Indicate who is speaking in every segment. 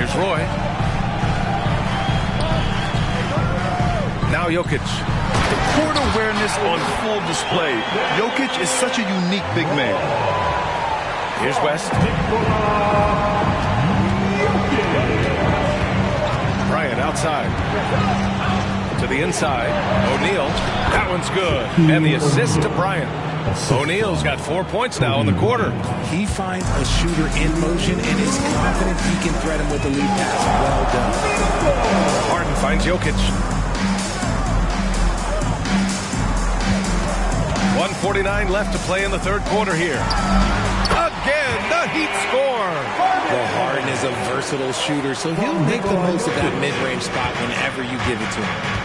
Speaker 1: Here's Roy. Now Jokic.
Speaker 2: The court awareness on full display. Jokic is such a unique big man.
Speaker 1: Here's West. Bryant outside. To the inside. O'Neal. That one's good. And the assist to Bryant. O'Neal's got 4 points now in the quarter.
Speaker 3: He finds a shooter in motion and is confident he can threat him with the lead pass. Well done.
Speaker 1: Harden finds Jokic. 1:49 left to play in the third quarter here. Again, the Heat score.
Speaker 3: Well, Harden is a versatile shooter, so he'll make the most of that mid-range spot whenever you give it to him.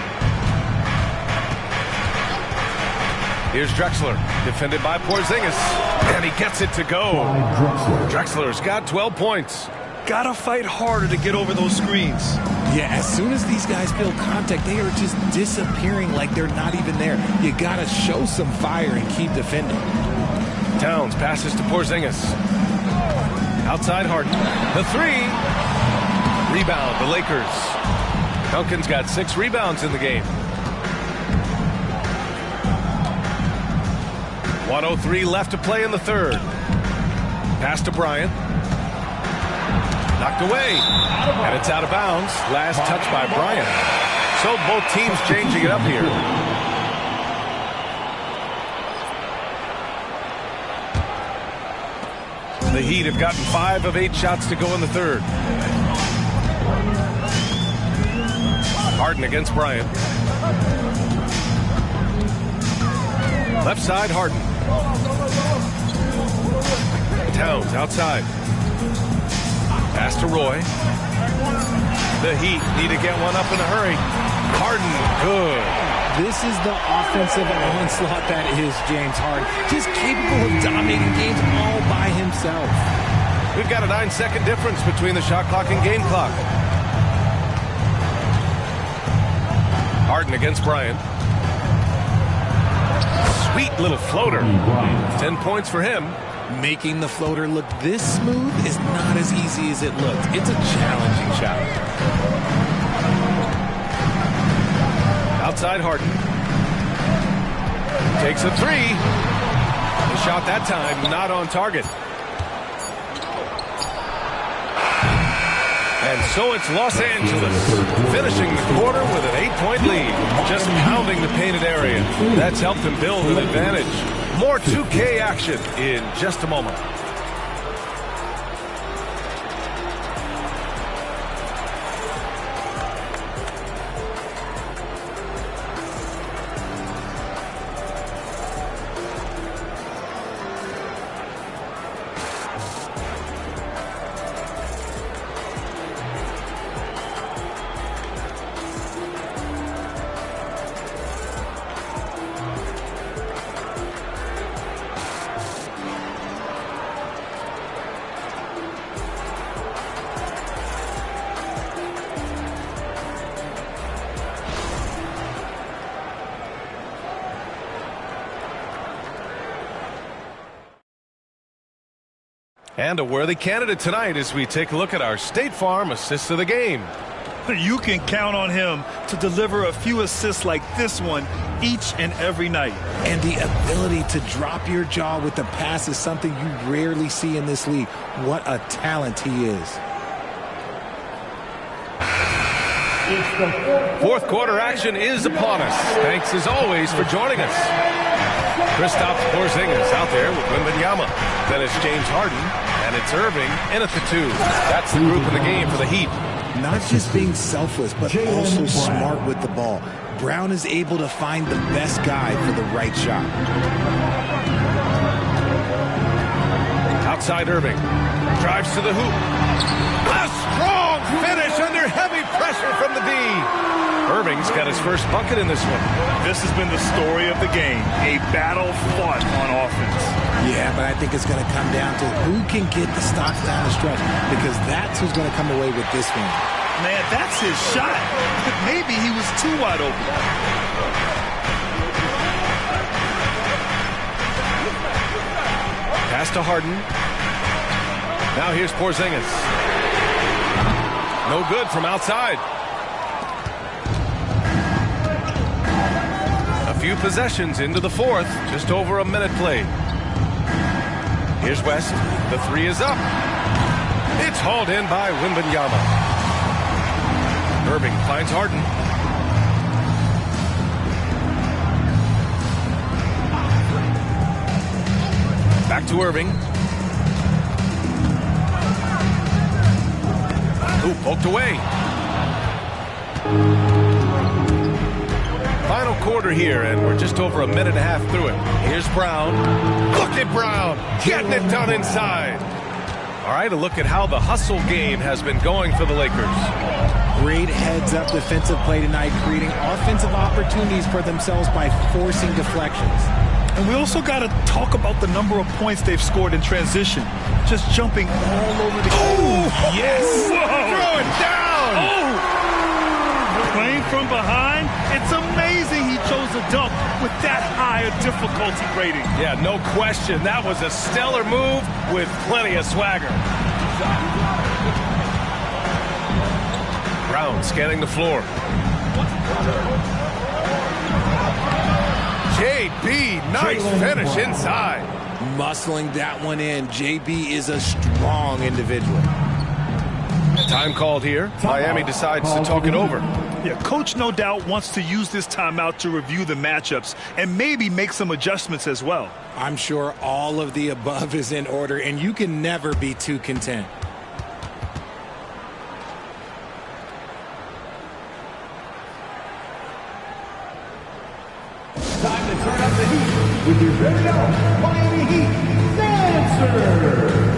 Speaker 1: Here's Drexler, defended by Porzingis, and he gets it to go. Drexler's got 12 points.
Speaker 2: Gotta fight harder to get over those screens.
Speaker 3: Yeah, as soon as these guys feel contact, they are just disappearing like they're not even there. You gotta show some fire and keep defending.
Speaker 1: Towns passes to Porzingis. Outside Harden. The three. Rebound, the Lakers. Duncan's got 6 rebounds in the game. 1:03 left to play in the third. Pass to Bryant. Knocked away. And it's out of bounds. Last touch by Bryant. So both teams changing it up here. The Heat have gotten 5 of 8 shots to go in the third. Harden against Bryant. Left side, Harden. Towns outside. Pass to Roy. The Heat need to get one up in a hurry. Harden, good.
Speaker 3: This is the offensive onslaught that is James Harden. Just capable of dominating games all by himself.
Speaker 1: We've got a 9-second difference between the shot clock and game clock. Harden against Bryant. Sweet little floater. 10 points for him.
Speaker 3: Making the floater look this smooth is not as easy as it looked. It's a challenging shot.
Speaker 1: Outside Harden. Takes a three. The shot that time not on target. And so it's Los Angeles finishing the quarter with an 8-point lead. Just pounding the painted area. That's helped them build an advantage. More 2K action in just a moment. And a worthy candidate tonight as we take a look at our State Farm assists of the game.
Speaker 2: You can count on him to deliver a few assists like this one each and every night.
Speaker 3: And the ability to drop your jaw with the pass is something you rarely see in this league. What a talent he is.
Speaker 1: Fourth quarter action is upon us. Thanks as always for joining us. Kristaps Porzingis out there with Wembanyama. Then it's James Harden, and it's Irving in at the 2. That's the group in the game for the Heat.
Speaker 3: Not just being selfless, but also smart with the ball. Brown is able to find the best guy for the right shot.
Speaker 1: Outside Irving. Drives to the hoop. A strong finish under heavy pressure from the D. Irving's got his first bucket in this one.
Speaker 2: This has been the story of the game. A battle fought on offense.
Speaker 3: Yeah, but I think it's going to come down to who can get the stops down the stretch, because that's who's going to come away with this one.
Speaker 2: Man, that's his shot. Maybe he was too wide open.
Speaker 1: Pass to Harden. Now here's Porzingis. No good from outside. A few possessions into the fourth. Just over a minute played. Here's West. The three is up. It's hauled in by Wembanyama. Irving finds Harden. Back to Irving. Who poked away. Final quarter here, and we're just over a minute and a half through it. Here's Brown. Look at Brown getting it done inside. All right, a look at how the hustle game has been going for the Lakers.
Speaker 3: Great heads-up defensive play tonight, creating offensive opportunities for themselves by forcing deflections.
Speaker 2: And we also got to talk about the number of points they've scored in transition. Just jumping all over the...
Speaker 3: Oh, yes!
Speaker 1: Throw it down!
Speaker 2: Oh! Playing from behind, it's amazing he chose a dunk with that high a difficulty rating.
Speaker 1: Yeah, no question. That was a stellar move with plenty of swagger. Brown scanning the floor. JB, nice finish inside.
Speaker 3: Muscling that one in. JB is a strong individual.
Speaker 1: Time called here. Miami decides to talk it over.
Speaker 2: Yeah, coach no doubt wants to use this timeout to review the matchups and maybe make some adjustments as well.
Speaker 3: I'm sure all of the above is in order, and you can never be too content.
Speaker 4: Time to turn up the heat with your very own Miami Heat Dancer.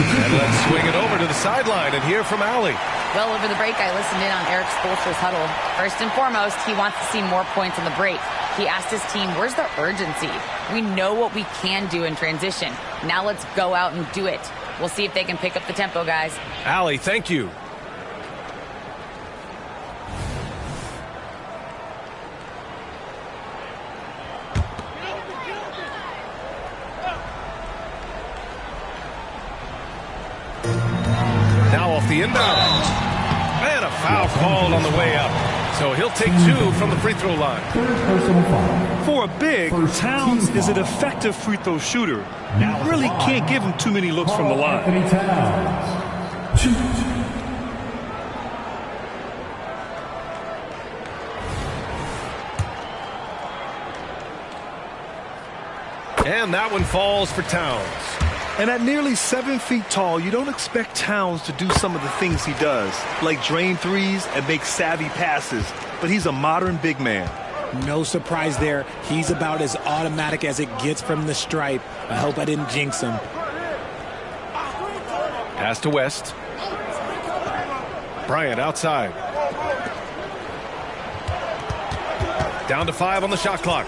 Speaker 1: And let's swing it over to the sideline and hear from Allie.
Speaker 5: Well, over the break, I listened in on Eric Spoelstra's huddle. First and foremost, he wants to see more points on the break. He asked his team, where's the urgency? We know what we can do in transition. Now let's go out and do it. We'll see if they can pick up the tempo, guys.
Speaker 1: Allie, thank you. Now off the inbound. And a foul called on the way up. So he'll take two from the free throw line.
Speaker 2: For a big, Towns is an effective free throw shooter. You really can't give him too many looks from the line.
Speaker 1: And that one falls for Towns.
Speaker 2: And at nearly 7 feet tall, you don't expect Towns to do some of the things he does, like drain threes and make savvy passes. But he's a modern big man.
Speaker 3: No surprise there. He's about as automatic as it gets from the stripe. I hope I didn't jinx him.
Speaker 1: Pass to West. Bryant outside. Down to 5 on the shot clock.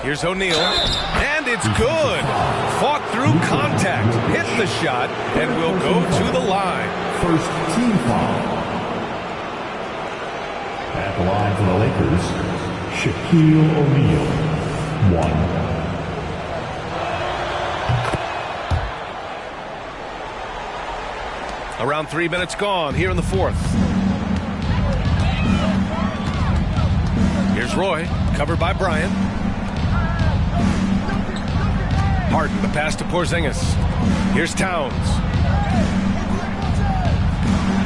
Speaker 1: Here's O'Neal, and it's good. Fought through contact, hit the shot, and will go to the line.
Speaker 4: First team foul. At the line for the Lakers, Shaquille O'Neal. 1.
Speaker 1: Around 3 minutes gone here in the fourth. Here's Roy, covered by Bryant. Harden, the pass to Porzingis. Here's Towns.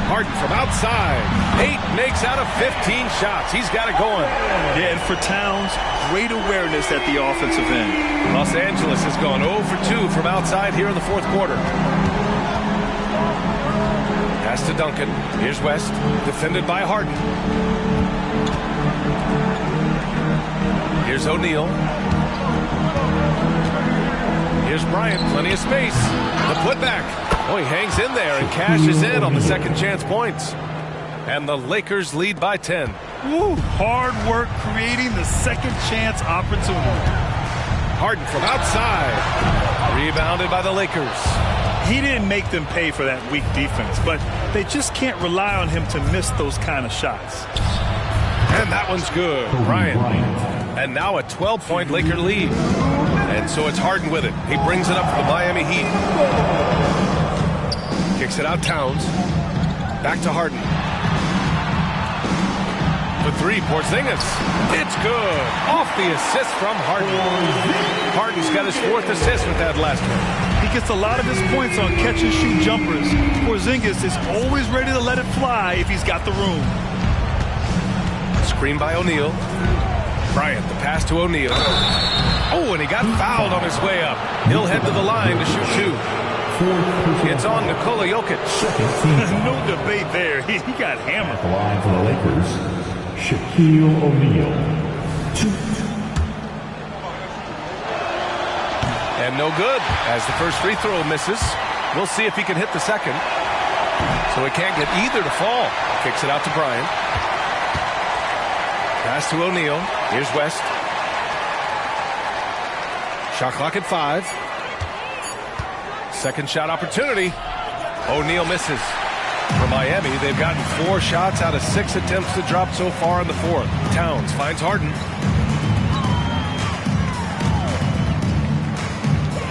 Speaker 1: Harden from outside. 8 makes out of 15 shots. He's got it going.
Speaker 2: Yeah, and for Towns, great awareness at the offensive end.
Speaker 1: Los Angeles has gone 0 for 2 from outside here in the fourth quarter. Pass to Duncan. Here's West, defended by Harden. Here's O'Neal. Here's Bryant, plenty of space. The putback. Oh, he hangs in there and cashes in on the second chance points. And the Lakers lead by 10.
Speaker 2: Woo, hard work creating the second chance opportunity.
Speaker 1: Harden from outside. Rebounded by the Lakers.
Speaker 2: He didn't make them pay for that weak defense, but they just can't rely on him to miss those kind of shots.
Speaker 1: And that one's good. Bryant. And now a 12-point Laker lead. And so it's Harden with it. He brings it up for the Miami Heat. Kicks it out Towns. Back to Harden. For 3, Porzingis. It's good. Off the assist from Harden. Harden's got his 4th assist with that last one.
Speaker 2: He gets a lot of his points on catch-and-shoot jumpers. Porzingis is always ready to let it fly if he's got the room.
Speaker 1: Screen by O'Neal. Bryant, the pass to O'Neal. Oh, and he got fouled on his way up. He'll head to the line to shoot 2. It's on Nikola Jokic.
Speaker 2: No debate there. He got hammered.
Speaker 6: At the line for the Lakers, Shaquille O'Neal. 2.
Speaker 1: And no good as the first free throw misses. We'll see if he can hit the second. So he can't get either to fall. Kicks it out to Bryant. Pass to O'Neal. Here's West. Shot clock at 5. Second shot opportunity. O'Neal misses. For Miami, they've gotten 4 shots out of 6 attempts to drop so far in the fourth. Towns finds Harden.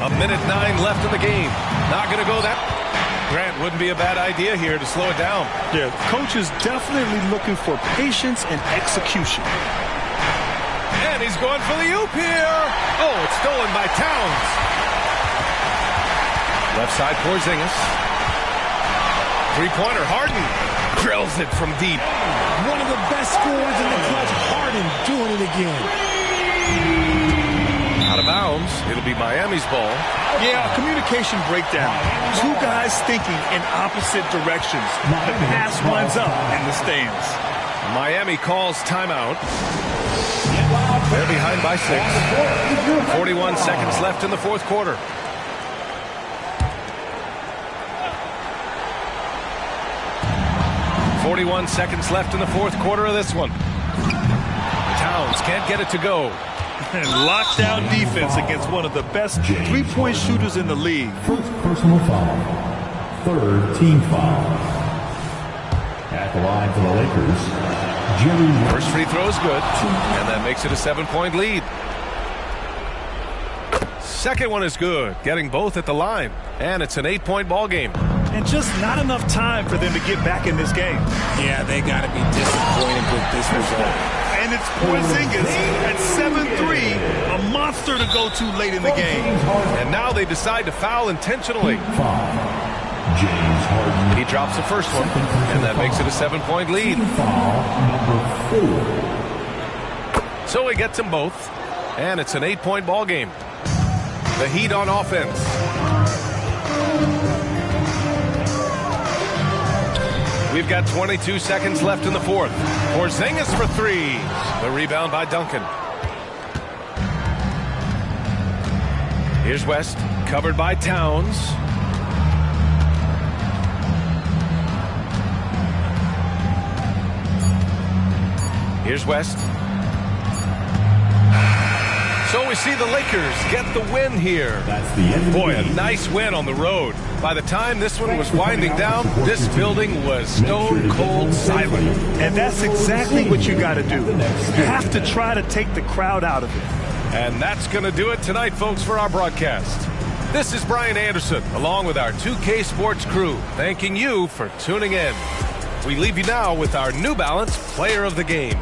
Speaker 1: A minute 9 left in the game. Not going to go that. Grant, wouldn't be a bad idea here to slow it down.
Speaker 2: Yeah, coach is definitely looking for patience and execution.
Speaker 1: And he's going for the oop here. Oh, it's stolen by Towns. Left side, Porzingis. Three-pointer, Harden. Drills it from deep.
Speaker 3: One of the best scorers in the clutch, Harden doing it again.
Speaker 1: Out of bounds. It'll be Miami's ball.
Speaker 2: Yeah, communication breakdown. 2 guys thinking in opposite directions. The pass winds up in the stands.
Speaker 1: Miami calls timeout. They're behind by 6. 41 seconds left in the fourth quarter. .41 seconds left in the fourth quarter of this one. Towns can't get it to go.
Speaker 2: And lockdown defense against one of the best three-point shooters in the league.
Speaker 6: First personal foul. 3rd team foul. At the line for the Lakers, Jerry.
Speaker 1: First free throw is good, and that makes it a 7-point lead. Second one is good, getting both at the line, and it's an 8-point ball game.
Speaker 2: And just not enough time for them to get back in this game.
Speaker 3: Yeah, they got to be disappointed with this result.
Speaker 2: And it's Porzingis at 7-3, a monster to go to late in the game.
Speaker 1: And now they decide to foul intentionally.
Speaker 6: James Harden.
Speaker 1: He drops the first one, and that makes it a 7-point lead.
Speaker 6: Foul number 4.
Speaker 1: So he gets them both, and it's an 8-point ball game. The Heat on offense. We've got 22 seconds left in the fourth. Porzingis for 3. The rebound by Duncan. Here's West, covered by Towns. Here's West. So we see the Lakers get the win here.
Speaker 6: That's the end of the
Speaker 1: Boy, a
Speaker 6: game.
Speaker 1: nice win on the road. By the time this one was winding down, this building was stone cold silent.
Speaker 2: And that's exactly what you got to do. You have to try to take the crowd out of it.
Speaker 1: And that's going to do it tonight, folks, for our broadcast. This is Brian Anderson, along with our 2K Sports crew, thanking you for tuning in. We leave you now with our New Balance Player of the Game.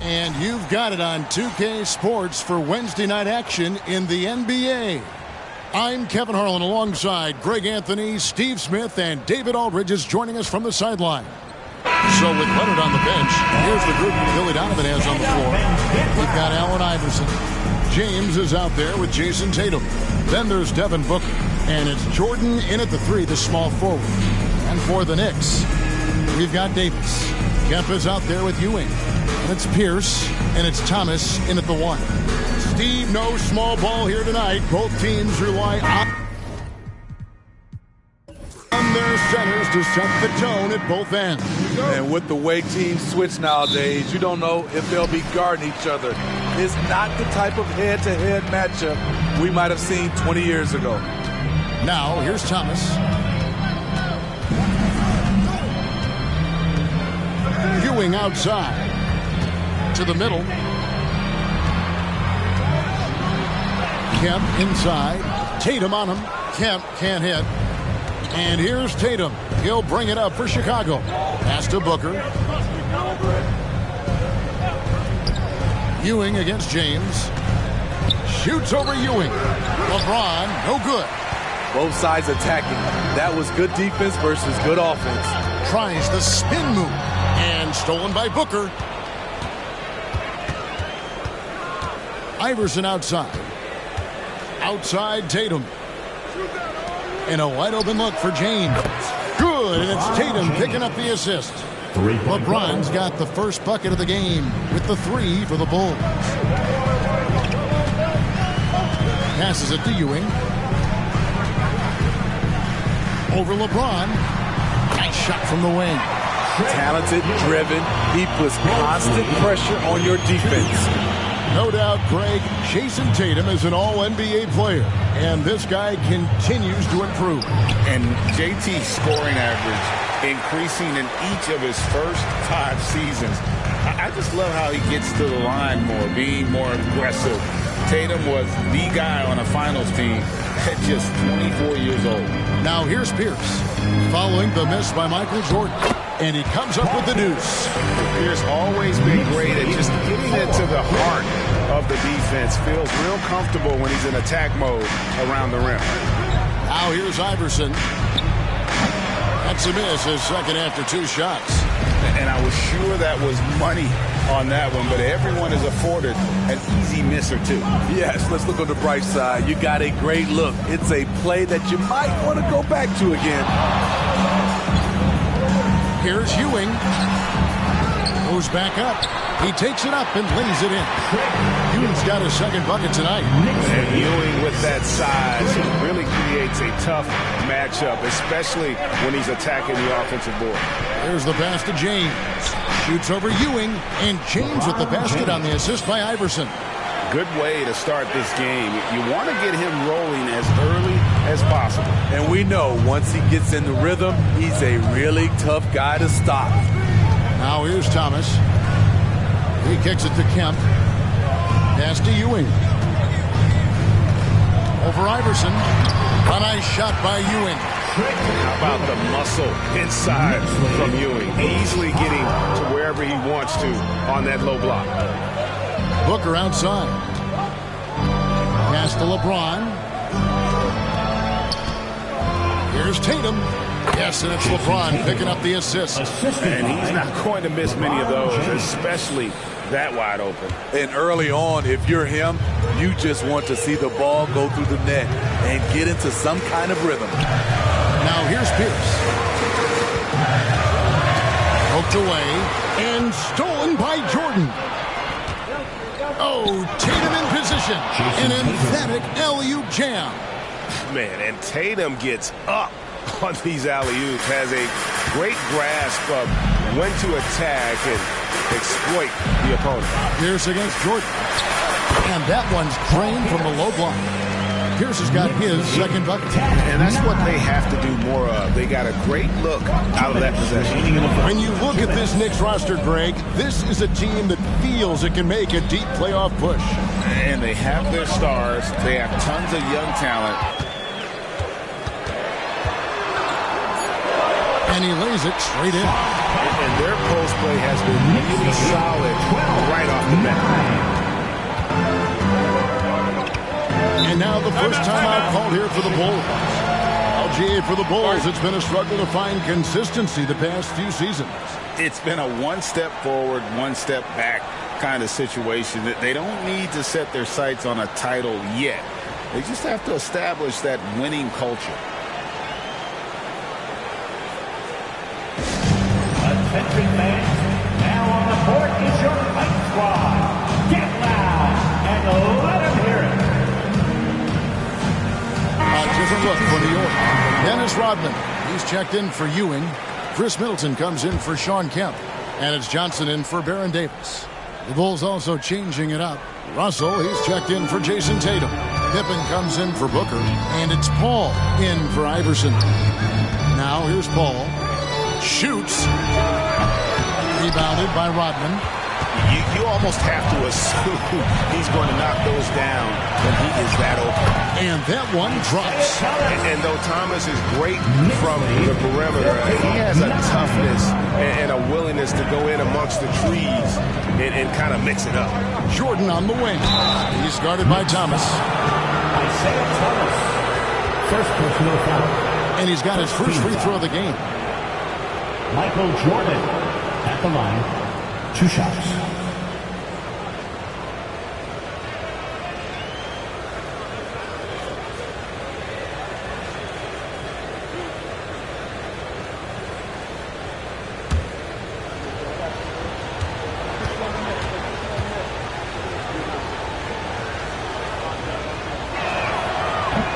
Speaker 7: And you've got it on 2K Sports for Wednesday night action in the NBA. I'm Kevin Harlan alongside Greg Anthony, Steve Smith, and David Aldridge is joining us from the sideline. So with Leonard on the bench, here's the group Billy Donovan has on the floor. We've got Allen Iverson. James is out there with Jason Tatum. Then there's Devin Booker. And it's Jordan in at the 3, the small forward. And for the Knicks, we've got Davis. Kemp out there with Ewing. And it's Pierce. And it's Thomas in at the 1. Steve, no small ball here tonight. Both teams rely on their centers to set the tone at both ends.
Speaker 8: And with the way teams switch nowadays, you don't know if they'll be guarding each other. It's not the type of head-to-head matchup we might have seen 20 years ago.
Speaker 7: Now, here's Thomas. Ewing outside. To the middle. Kemp inside. Tatum on him. Kemp can't hit. And here's Tatum. He'll bring it up for Chicago. Pass to Booker. Ewing against James. Shoots over Ewing. LeBron, no good.
Speaker 8: Both sides attacking. That was good defense versus good offense.
Speaker 7: Tries the spin move. And stolen by Booker. Iverson outside. Outside Tatum. And a wide open look for James. Good, and it's Tatum picking up the assist. LeBron's got the first bucket of the game with the 3 for the Bulls. Passes it to Ewing. Over LeBron. Nice shot from the wing.
Speaker 8: Talented, driven. He puts constant pressure on your defense.
Speaker 7: No doubt, Greg, Jason Tatum is an all-NBA player, and this guy continues to improve.
Speaker 9: And JT's scoring average increasing in each of his first 5 seasons. I just love how he gets to the line more, being more aggressive. Tatum was the guy on a finals team at just 24 years old.
Speaker 7: Now here's Pierce, following the miss by Michael Jordan. And he comes up with the deuce.
Speaker 9: Pierce always been great at just getting into the heart of the defense. Feels real comfortable when he's in attack mode around the rim.
Speaker 7: Now here's Iverson. That's a miss, his second after 2 shots.
Speaker 9: And I was sure that was money on that one, but everyone is afforded an easy miss or two.
Speaker 8: Yes, let's look on the bright side. You got a great look. It's a play that you might want to go back to again.
Speaker 7: Here's Ewing. Goes back up. He takes it up and lays it in. Ewing's got his second bucket tonight.
Speaker 9: And Ewing with that size really creates a tough matchup, especially when he's attacking the offensive board.
Speaker 7: There's the pass to James. Shoots over Ewing, and James with the basket on the assist by Iverson.
Speaker 9: Good way to start this game. You want to get him rolling as early as possible.
Speaker 8: And we know once he gets in the rhythm, he's a really tough guy to stop.
Speaker 7: Now here's Thomas. He kicks it to Kemp. Pass to Ewing. Over Iverson. A nice shot by Ewing.
Speaker 9: How about the muscle inside from Ewing? Easily getting to wherever he wants to on that low block.
Speaker 7: Booker outside. Pass to LeBron. Here's Tatum. Yes, and it's LeBron picking up the assist.
Speaker 9: And he's not going to miss many of those, especially that wide open.
Speaker 8: And early on, if you're him, you just want to see the ball go through the net and get into some kind of rhythm.
Speaker 7: Now here's Pierce. Poked away and stolen by Jordan. Oh, Tatum in position. An emphatic alley-oop jam.
Speaker 9: Man, and Tatum gets up on these alley-oops, has a great grasp of when to attack and exploit the opponent.
Speaker 7: Pierce against Jordan. And that one's drained from the low block. Pierce has got his second bucket.
Speaker 9: And that's what they have to do more of. They got a great look out of that possession.
Speaker 7: When you look at this Knicks roster, Greg, this is a team that feels it can make a deep playoff push.
Speaker 9: And they have their stars. They have tons of young talent.
Speaker 7: And he lays it straight in.
Speaker 9: And their post play has been really solid right off the bat.
Speaker 7: And now the first time out called here for the Bulls. LGA for the Bulls, it's been a struggle to find consistency the past few seasons.
Speaker 9: It's been a one step forward, one step back kind of situation. That they don't need to set their sights on a title yet. They just have to establish that winning culture.
Speaker 6: Attention fans, now on the court is your fight squad. Get loud and let them hear it.
Speaker 7: A different look for New York. Dennis Rodman, he's checked in for Ewing. Chris Middleton comes in for Sean Kemp. And it's Johnson in for Baron Davis. The Bulls also changing it up. Russell, he's checked in for Jason Tatum. Pippen comes in for Booker. And it's Paul in for Iverson. Now here's Paul. Shoots. Rebounded by Rodman.
Speaker 9: You almost have to assume he's going to knock those down when he is that open.
Speaker 7: And that one drops.
Speaker 9: And though Thomas is great from the perimeter, he has a toughness and a willingness to go in amongst the trees and kind of mix it up.
Speaker 7: Jordan on the wing. He's guarded by Thomas.
Speaker 6: Isaiah Thomas. First personal foul.
Speaker 7: And he's got his first free throw of the game.
Speaker 6: Michael Jordan at the line. 2 shots.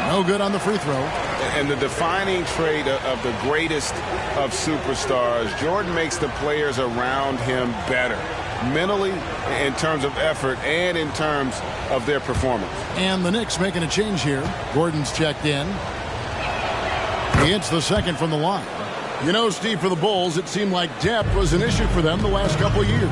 Speaker 7: No good on the free throw.
Speaker 9: And the defining trait of the greatest of superstars, Jordan makes the players around him better, mentally, in terms of effort, and in terms of their performance.
Speaker 7: And the Knicks making a change here. Gordon's checked in. He hits the second from the line. You know, Steve, for the Bulls, it seemed like depth was an issue for them the last couple of years.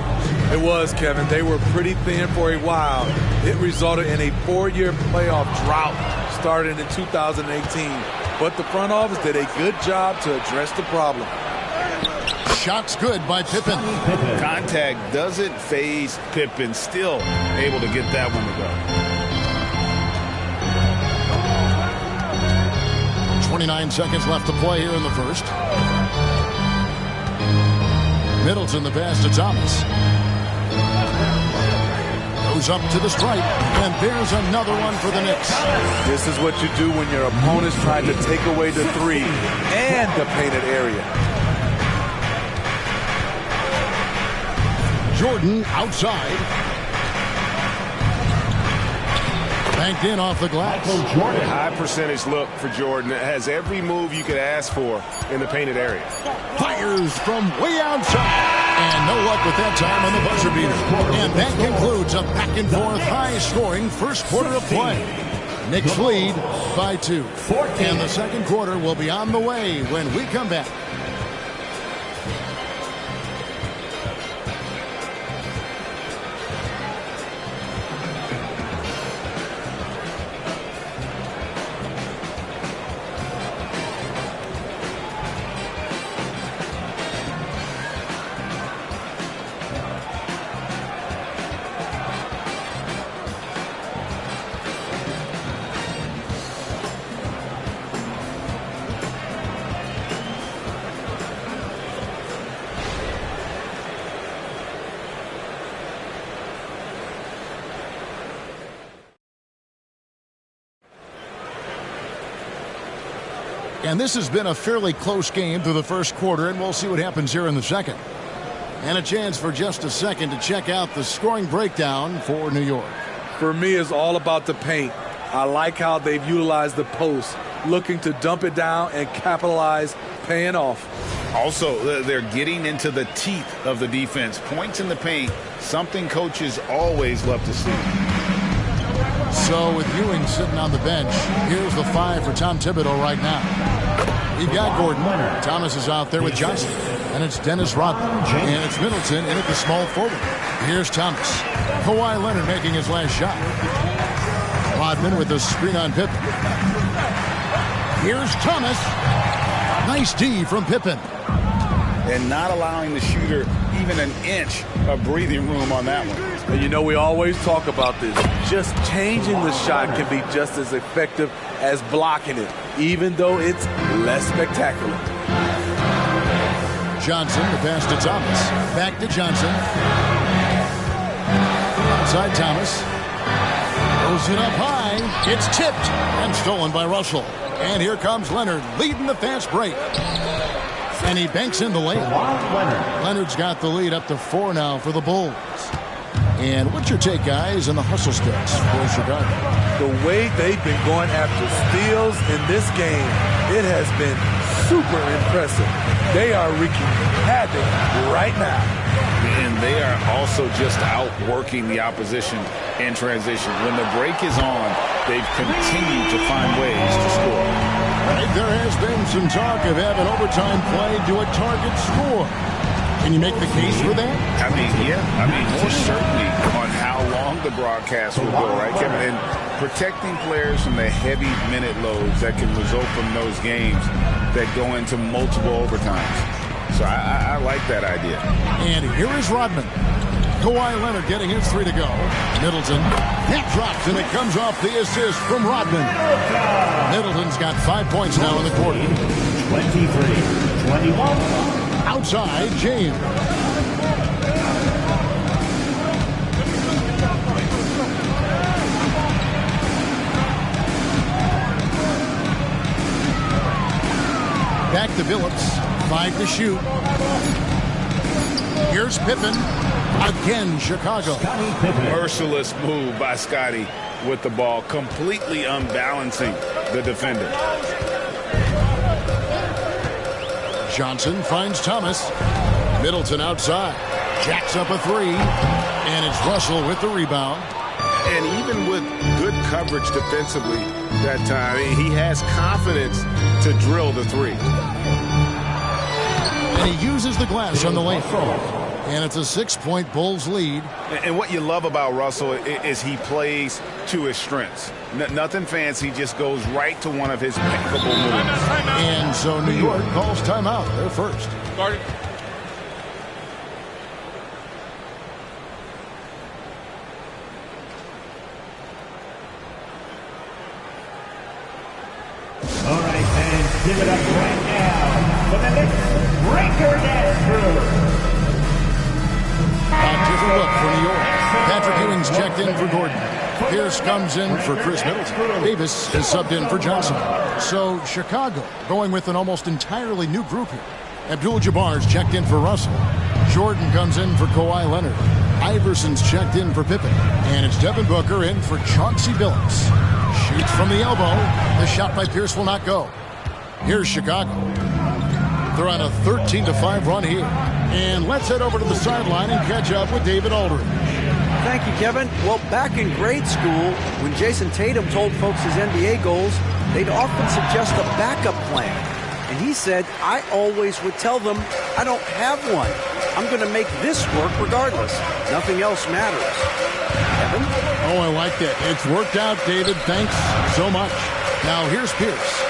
Speaker 8: It was, Kevin. They were pretty thin for a while. It resulted in a 4-year playoff drought starting in 2018. But the front office did a good job to address the problem.
Speaker 7: Shot's good by Pippen.
Speaker 9: Contact doesn't phase Pippen. Still able to get that one to go.
Speaker 7: 29 seconds left to play here in the first. Middleton the pass to Thomas. Goes up to the stripe, and there's another one for the Knicks.
Speaker 8: This is what you do when your opponent's trying to take away the three and the painted area.
Speaker 7: Jordan outside. Banked in off the glass.
Speaker 9: High percentage look for Jordan. It has every move you could ask for in the painted area.
Speaker 7: Fires from way outside. And no luck with that time on the buzzer beater. And that concludes a back-and-forth, high-scoring first quarter of play. Knicks lead by 2. And the second quarter will be on the way when we come back. And this has been a fairly close game through the first quarter, and we'll see what happens here in the second. And a chance for just a second to check out the scoring breakdown for New York.
Speaker 8: For me, it's all about the paint. I like how they've utilized the post, looking to dump it down and capitalize, paying off.
Speaker 9: Also, they're getting into the teeth of the defense. Points in the paint, something coaches always love to see.
Speaker 7: So with Ewing sitting on the bench, here's the 5 for Tom Thibodeau right now. We've got Gordon. Thomas is out there with Johnson. And it's Dennis Rodman. And it's Middleton in at the small forward. Here's Thomas. Kawhi Leonard making his last shot. Rodman with the screen on Pippen. Here's Thomas. Nice D from Pippen.
Speaker 9: And not allowing the shooter even an inch of breathing room on that one.
Speaker 8: And you know, we always talk about this. Just changing the shot can be just as effective as blocking it, even though it's less spectacular.
Speaker 7: Johnson, the pass to Thomas. Back to Johnson. Outside Thomas. Throws it up high. It's tipped and stolen by Russell. And here comes Leonard leading the fast break. And he banks in the lane. Leonard's got the lead up to 4 now for the Bulls. And what's your take, guys, on the hustle stats for Chicago?
Speaker 8: The way they've been going after steals in this game, it has been super impressive. They are wreaking havoc right now.
Speaker 9: And they are also just outworking the opposition in transition. When the break is on, they've continued to find ways to score.
Speaker 7: Right, there has been some talk of having overtime play to a target score. Can you make the case for that?
Speaker 9: I mean, yeah. I mean, more certainly on how long the broadcast will go, right, Kevin? And protecting players from the heavy minute loads that can result from those games that go into multiple overtimes. So I like that idea.
Speaker 7: And here is Rodman. Kawhi Leonard getting his 3 to go. Middleton. That drops, and it comes off the assist from Rodman. Middleton's got 5 points now in the quarter.
Speaker 6: 23-21.
Speaker 7: Outside, James. Back to Billups. 5 to shoot. Here's Pippen. Again, Chicago.
Speaker 9: Merciless move by Scotty with the ball, completely unbalancing the defender.
Speaker 7: Johnson finds Thomas. Middleton outside. Jacks up a three. And it's Russell with the rebound.
Speaker 9: And even with good coverage defensively that time, he has confidence to drill the three.
Speaker 7: And he uses the glass on the lane. And it's a 6-point Bulls lead.
Speaker 9: And what you love about Russell is he plays to his strengths. Nothing fancy, just goes right to one of his impeccable moves.
Speaker 7: And so New York calls timeout. They're first.
Speaker 8: Started.
Speaker 4: All right, fans, give it up right now for the Knicks breaker dance crew.
Speaker 7: A different look for New York. Patrick Ewing's checked in for Gordon. Pierce comes in for Chris Middleton. Davis is subbed in for Johnson. So Chicago going with an almost entirely new group here. Abdul-Jabbar's checked in for Russell. Jordan comes in for Kawhi Leonard. Iverson's checked in for Pippen. And it's Devin Booker in for Chauncey Billups. Shoots from the elbow. The shot by Pierce will not go. Here's Chicago. They're on a 13-5 run here. And let's head over to the sideline and catch up with David Aldridge.
Speaker 10: Thank you, Kevin. Well, back in grade school, when Jason Tatum told folks his NBA goals, they'd often suggest a backup plan. And he said, I always would tell them, I don't have one. I'm going to make this work regardless. Nothing else matters. Kevin?
Speaker 7: Oh, I like that. It's worked out, David. Thanks so much. Now, here's Pierce,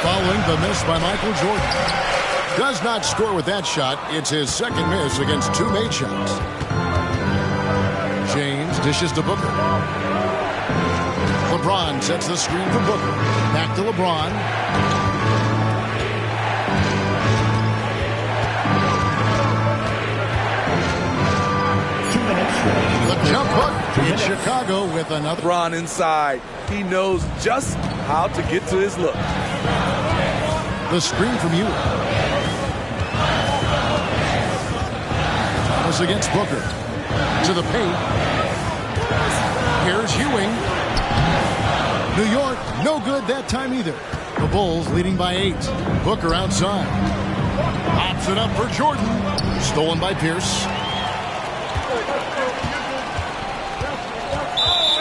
Speaker 7: following the miss by Michael Jordan. Does not score with that shot. It's his second miss against two made shots. James dishes to Booker. LeBron sets the screen for Booker. Back to LeBron. The jump hook in Chicago with another.
Speaker 8: LeBron inside. He knows just how to get to his look.
Speaker 7: The screen from Ewing. Thomas against Booker. To the paint. Here's Ewing. New York, no good that time either. The Bulls leading by 8. Booker outside. Pops it up for Jordan. Stolen by Pierce.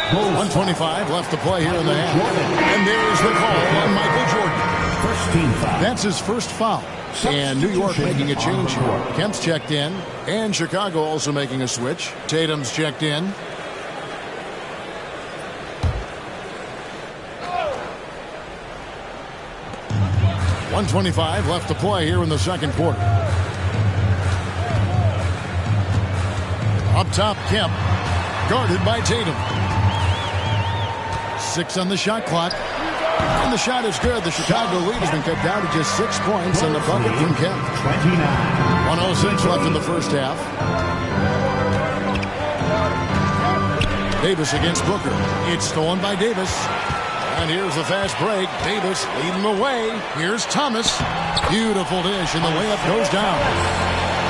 Speaker 7: 1:25 left to play here in the half. And there's the call on Michael Jordan.
Speaker 6: First team foul.
Speaker 7: That's his first foul. And New York making a change here. Kemp's checked in. And Chicago also making a switch. Tatum's checked in. .125 left to play here in the second quarter. Up top, Kemp. Guarded by Tatum. 6 on the shot clock. And the shot is good. The Chicago lead has been cut down to just 6 points on the bucket from Kemp. 1:06 left in the first half. Davis against Booker. It's stolen by Davis. And here's the fast break. Davis leading the way. Here's Thomas. Beautiful dish, and the layup goes down.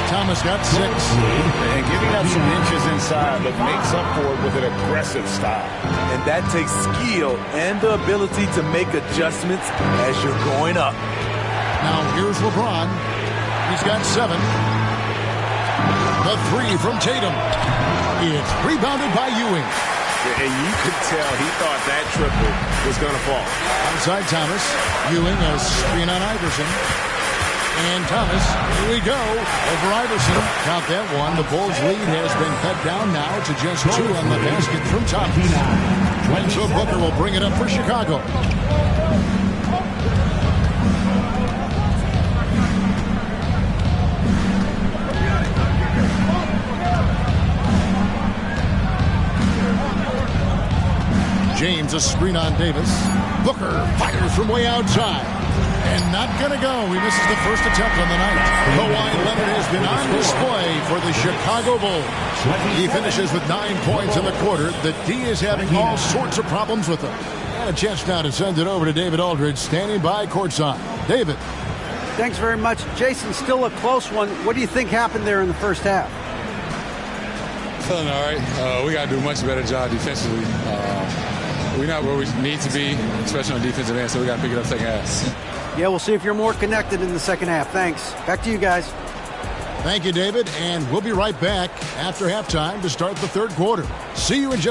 Speaker 7: Thomas got 6.
Speaker 9: And giving up some inches inside, but makes up for it with an aggressive style.
Speaker 8: And that takes skill and the ability to make adjustments as you're going up.
Speaker 7: Now here's LeBron. He's got 7. The 3 from Tatum. It's rebounded by Ewing.
Speaker 9: And you could tell he thought that triple was going to fall.
Speaker 7: Outside Thomas. Ewing a screen on Iverson. And Thomas, here we go, over Iverson. Count that one. The Bulls' lead has been cut down now to just 2 on the basket from Thomas. And so Booker will bring it up for Chicago. James a screen on Davis. Booker fires from way outside. And not going to go. He misses the first attempt on the night. Kawhi Leonard has been on display for the Chicago Bulls. He finishes with 9 points in the quarter. The D is having all sorts of problems with him. And a chance now to send it over to David Aldridge, standing by courtside. David.
Speaker 10: Thanks very much. Jason, still a close one. What do you think happened there in the first half?
Speaker 11: Feeling all right. We got to do a much better job defensively. we're not where we need to be, especially on defensive end, so we got to pick it up second half.
Speaker 10: Yeah, we'll see if you're more connected in the second half. Thanks. Back to you guys.
Speaker 7: Thank you, David. And we'll be right back after halftime to start the third quarter. See you in just